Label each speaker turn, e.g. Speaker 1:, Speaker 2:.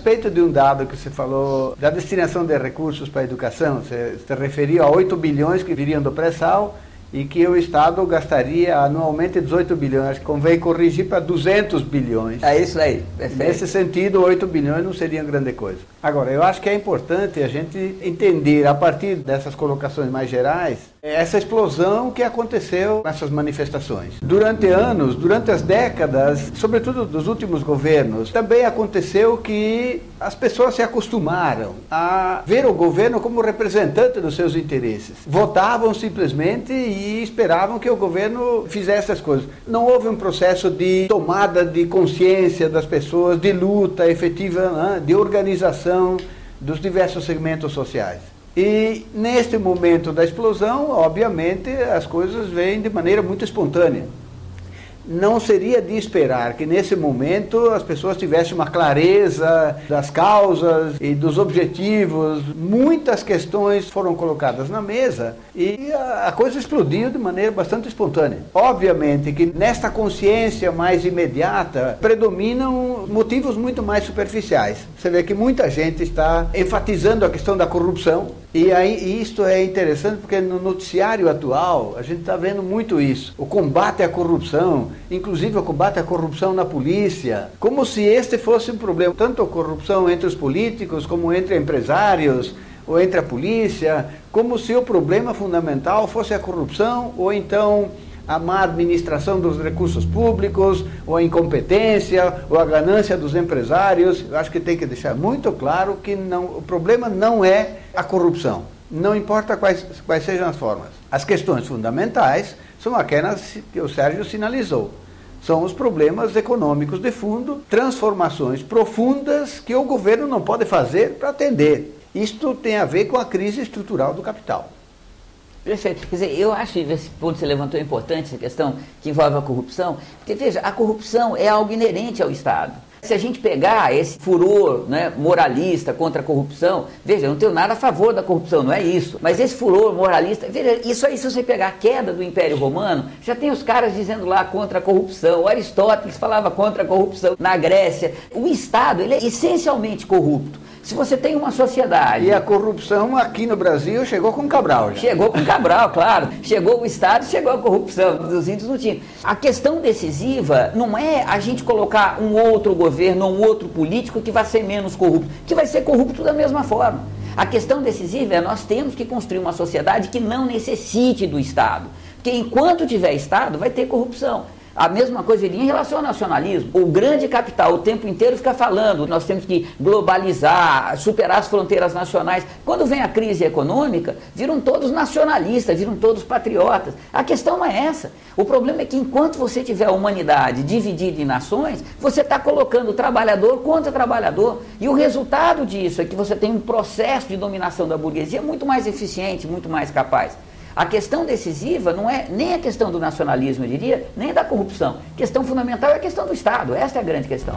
Speaker 1: respeito de um dado que você falou, da destinação de recursos para a educação, você se referiu a 8 bilhões que viriam do pré-sal e que o Estado gastaria anualmente 18 bilhões. Acho que convém corrigir para 200 bilhões.
Speaker 2: É isso aí, perfeito.
Speaker 1: Nesse sentido, 8 bilhões não seriam grande coisa. Agora, eu acho que é importante a gente entender, a partir dessas colocações mais gerais, essa explosão que aconteceu nessas manifestações. Durante anos, durante as décadas, sobretudo dos últimos governos, também aconteceu que as pessoas se acostumaram a ver o governo como representante dos seus interesses. Votavam simplesmente e esperavam que o governo fizesse as coisas. Não houve um processo de tomada de consciência das pessoas, de luta efetiva, né, de organização dos diversos segmentos sociais. E neste momento da explosão, obviamente, as coisas vêm de maneira muito espontânea. Não seria de esperar que nesse momento as pessoas tivessem uma clareza das causas e dos objetivos. Muitas questões foram colocadas na mesa e a coisa explodiu de maneira bastante espontânea. Obviamente que nesta consciência mais imediata predominam motivos muito mais superficiais. Você vê que muita gente está enfatizando a questão da corrupção. E aí isto é interessante porque no noticiário atual a gente está vendo muito isso. O combate à corrupção, inclusive o combate à corrupção na polícia, como se este fosse um problema, tanto a corrupção entre os políticos como entre empresários ou entre a polícia, como se o problema fundamental fosse a corrupção ou então a má administração dos recursos públicos, ou a incompetência, ou a ganância dos empresários. Eu acho que tem que deixar muito claro que o problema não é a corrupção, não importa quais sejam as formas. As questões fundamentais são aquelas que o Sérgio sinalizou. São os problemas econômicos de fundo, transformações profundas que o governo não pode fazer para atender. Isto tem a ver com a crise estrutural do capital.
Speaker 2: Perfeito. Quer dizer, eu acho que esse ponto que você levantou é importante, essa questão que envolve a corrupção, porque, veja, a corrupção é algo inerente ao Estado. Se a gente pegar esse furor, né, moralista contra a corrupção, veja, eu não tenho nada a favor da corrupção, não é isso, mas esse furor moralista, veja, isso aí, se você pegar a queda do Império Romano, já tem os caras dizendo lá contra a corrupção, o Aristóteles falava contra a corrupção na Grécia. O Estado, ele é essencialmente corrupto. Se você tem uma sociedade...
Speaker 1: E a corrupção aqui no Brasil chegou com Cabral já.
Speaker 2: Chegou com Cabral, claro. Chegou o Estado, chegou a corrupção. Dos índios não tinha. A questão decisiva não é a gente colocar um outro governo ou um outro político que vai ser menos corrupto, que vai ser corrupto da mesma forma. A questão decisiva é nós temos que construir uma sociedade que não necessite do Estado. Porque enquanto tiver Estado, vai ter corrupção. A mesma coisa em relação ao nacionalismo. O grande capital o tempo inteiro fica falando, nós temos que globalizar, superar as fronteiras nacionais. Quando vem a crise econômica, viram todos nacionalistas, viram todos patriotas. A questão não é essa. O problema é que enquanto você tiver a humanidade dividida em nações, você está colocando o trabalhador contra o trabalhador. E o resultado disso é que você tem um processo de dominação da burguesia muito mais eficiente, muito mais capaz. A questão decisiva não é nem a questão do nacionalismo, eu diria, nem da corrupção. A questão fundamental é a questão do Estado. Essa é a grande questão.